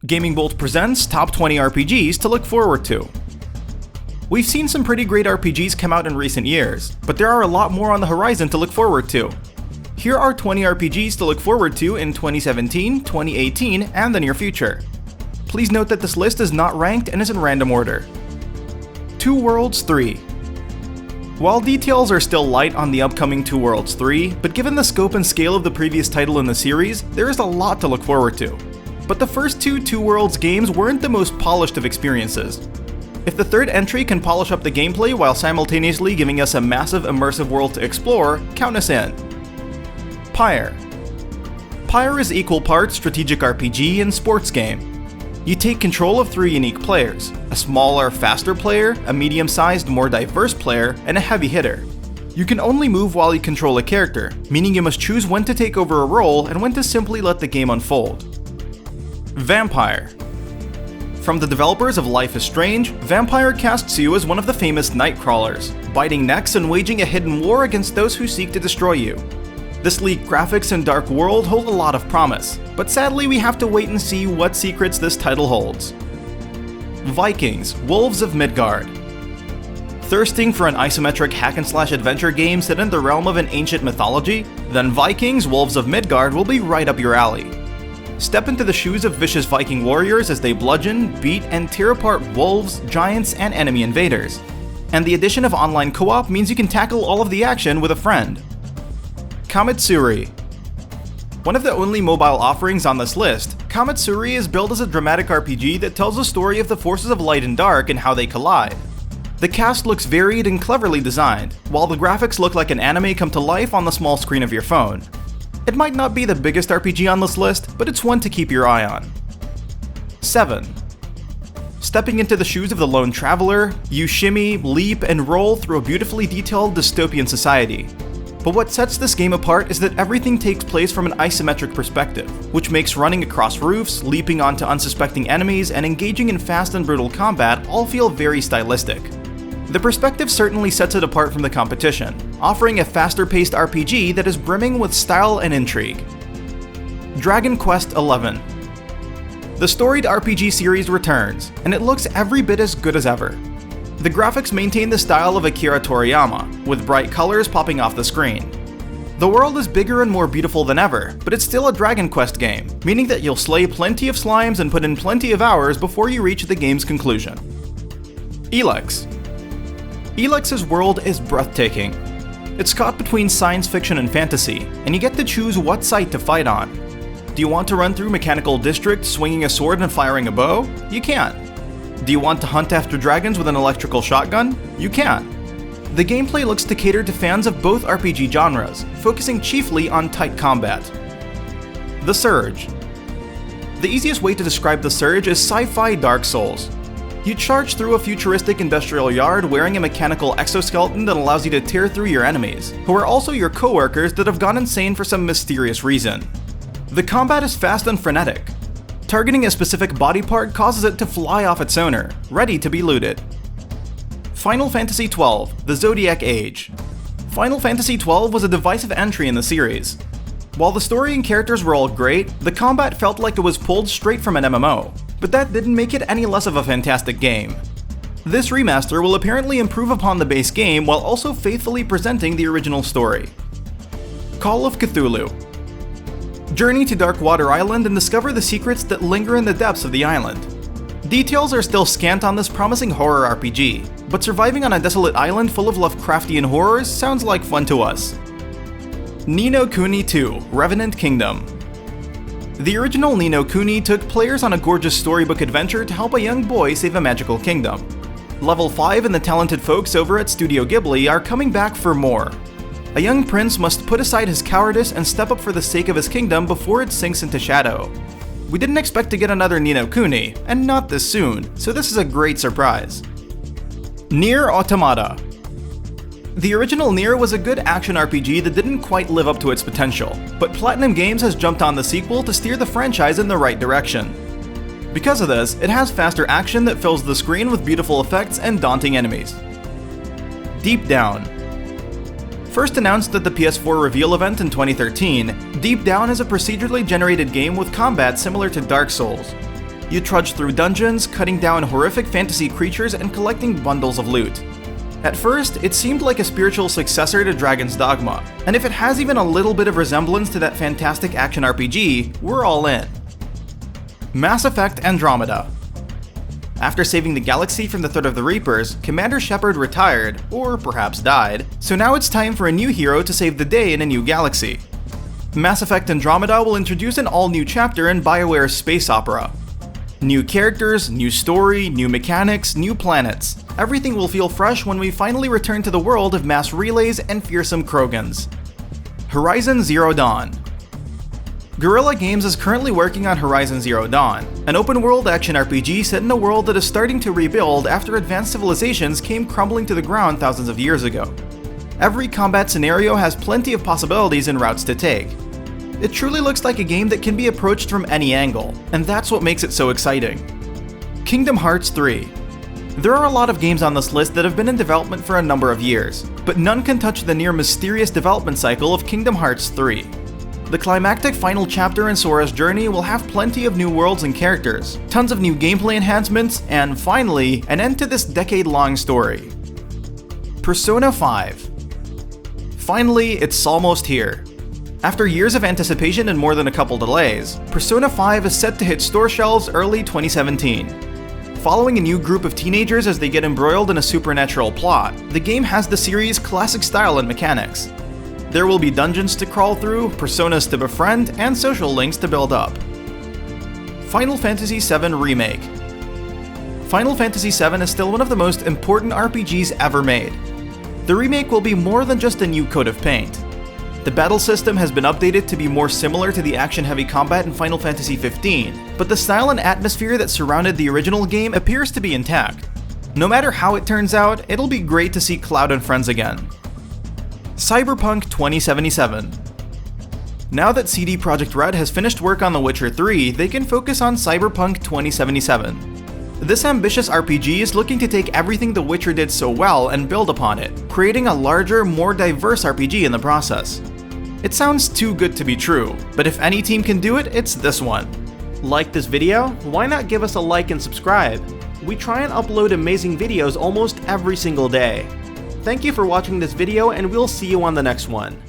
GamingBolt presents Top 20 RPGs to look forward to. We've seen some pretty great RPGs come out in recent years, but there are a lot more on the horizon to look forward to. Here are 20 RPGs to look forward to in 2017, 2018, and the near future. Please note that this list is not ranked and is in random order. Two Worlds 3. While details are still light on the upcoming Two Worlds 3, but given the scope and scale of the previous title in the series, there is a lot to look forward to. But the first Two Worlds games weren't the most polished of experiences. If the third entry can polish up the gameplay while simultaneously giving us a massive immersive world to explore, count us in. Pyre. Pyre is equal parts strategic RPG and sports game. You take control of three unique players: a smaller, faster player, a medium-sized, more diverse player, and a heavy hitter. You can only move while you control a character, meaning you must choose when to take over a role and when to simply let the game unfold. Vampyr. From the developers of Life is Strange, Vampyr casts you as one of the famous night crawlers, biting necks and waging a hidden war against those who seek to destroy you. The sleek graphics and dark world hold a lot of promise, but sadly we have to wait and see what secrets this title holds. Vikings, Wolves of Midgard. Thirsting for an isometric hack-and-slash adventure game set in the realm of an ancient mythology? Then Vikings, Wolves of Midgard will be right up your alley. Step into the shoes of vicious Viking warriors as they bludgeon, beat, and tear apart wolves, giants, and enemy invaders. And the addition of online co-op means you can tackle all of the action with a friend. Kamitsuri. One of the only mobile offerings on this list, Kamitsuri is billed as a dramatic RPG that tells the story of the forces of light and dark and how they collide. The cast looks varied and cleverly designed, while the graphics look like an anime come to life on the small screen of your phone. It might not be the biggest RPG on this list, but it's one to keep your eye on. 7. Stepping into the shoes of the lone traveler, you shimmy, leap, and roll through a beautifully detailed dystopian society. But what sets this game apart is that everything takes place from an isometric perspective, which makes running across roofs, leaping onto unsuspecting enemies, and engaging in fast and brutal combat all feel very stylistic. The perspective certainly sets it apart from the competition, offering a faster-paced RPG that is brimming with style and intrigue. Dragon Quest XI. The storied RPG series returns, and it looks every bit as good as ever. The graphics maintain the style of Akira Toriyama, with bright colors popping off the screen. The world is bigger and more beautiful than ever, but it's still a Dragon Quest game, meaning that you'll slay plenty of slimes and put in plenty of hours before you reach the game's conclusion. ELEX. ELEX's world is breathtaking. It's caught between science fiction and fantasy, and you get to choose what side to fight on. Do you want to run through Mechanical District swinging a sword and firing a bow? You can. Do you want to hunt after dragons with an electrical shotgun? You can. The gameplay looks to cater to fans of both RPG genres, focusing chiefly on tight combat. The Surge. The easiest way to describe The Surge is sci-fi Dark Souls. You charge through a futuristic industrial yard wearing a mechanical exoskeleton that allows you to tear through your enemies, who are also your co-workers that have gone insane for some mysterious reason. The combat is fast and frenetic. Targeting a specific body part causes it to fly off its owner, ready to be looted. Final Fantasy XII: The Zodiac Age. Final Fantasy XII was a divisive entry in the series. While the story and characters were all great, the combat felt like it was pulled straight from an MMO, but that didn't make it any less of a fantastic game. This remaster will apparently improve upon the base game while also faithfully presenting the original story. Call of Cthulhu. Journey to Darkwater Island and discover the secrets that linger in the depths of the island. Details are still scant on this promising horror RPG, but surviving on a desolate island full of Lovecraftian horrors sounds like fun to us. Ninokuni 2: Revenant Kingdom. The original Ninokuni took players on a gorgeous storybook adventure to help a young boy save a magical kingdom. Level 5 and the talented folks over at Studio Ghibli are coming back for more. A young prince must put aside his cowardice and step up for the sake of his kingdom before it sinks into shadow. We didn't expect to get another Ninokuni, and not this soon, so this is a great surprise. NieR Automata. The original NieR was a good action RPG that didn't quite live up to its potential, but Platinum Games has jumped on the sequel to steer the franchise in the right direction. Because of this, it has faster action that fills the screen with beautiful effects and daunting enemies. Deep Down. First announced at the PS4 reveal event in 2013, Deep Down is a procedurally generated game with combat similar to Dark Souls. You trudge through dungeons, cutting down horrific fantasy creatures and collecting bundles of loot. At first, it seemed like a spiritual successor to Dragon's Dogma, and if it has even a little bit of resemblance to that fantastic action RPG, we're all in. Mass Effect Andromeda. After saving the galaxy from the threat of the Reapers, Commander Shepard retired, or perhaps died, so now it's time for a new hero to save the day in a new galaxy. Mass Effect Andromeda will introduce an all-new chapter in BioWare's space opera. New characters, new story, new mechanics, new planets. Everything will feel fresh when we finally return to the world of mass relays and fearsome Krogans. Horizon Zero Dawn. Guerrilla Games is currently working on Horizon Zero Dawn, an open-world action RPG set in a world that is starting to rebuild after advanced civilizations came crumbling to the ground thousands of years ago. Every combat scenario has plenty of possibilities and routes to take. It truly looks like a game that can be approached from any angle, and that's what makes it so exciting. Kingdom Hearts 3. There are a lot of games on this list that have been in development for a number of years, but none can touch the near mysterious development cycle of Kingdom Hearts 3. The climactic final chapter in Sora's journey will have plenty of new worlds and characters, tons of new gameplay enhancements, and finally, an end to this decade-long story. Persona 5. Finally, it's almost here. After years of anticipation and more than a couple delays, Persona 5 is set to hit store shelves early 2017. Following a new group of teenagers as they get embroiled in a supernatural plot, the game has the series' classic style and mechanics. There will be dungeons to crawl through, personas to befriend, and social links to build up. Final Fantasy VII Remake. Final Fantasy VII is still one of the most important RPGs ever made. The remake will be more than just a new coat of paint. The battle system has been updated to be more similar to the action-heavy combat in Final Fantasy XV, but the style and atmosphere that surrounded the original game appears to be intact. No matter how it turns out, it'll be great to see Cloud and friends again. Cyberpunk 2077. Now that CD Projekt Red has finished work on The Witcher 3, they can focus on Cyberpunk 2077. This ambitious RPG is looking to take everything The Witcher did so well and build upon it, creating a larger, more diverse RPG in the process. It sounds too good to be true, but if any team can do it, it's this one. Like this video? Why not give us a like and subscribe? We try and upload amazing videos almost every single day. Thank you for watching this video, and we'll see you on the next one.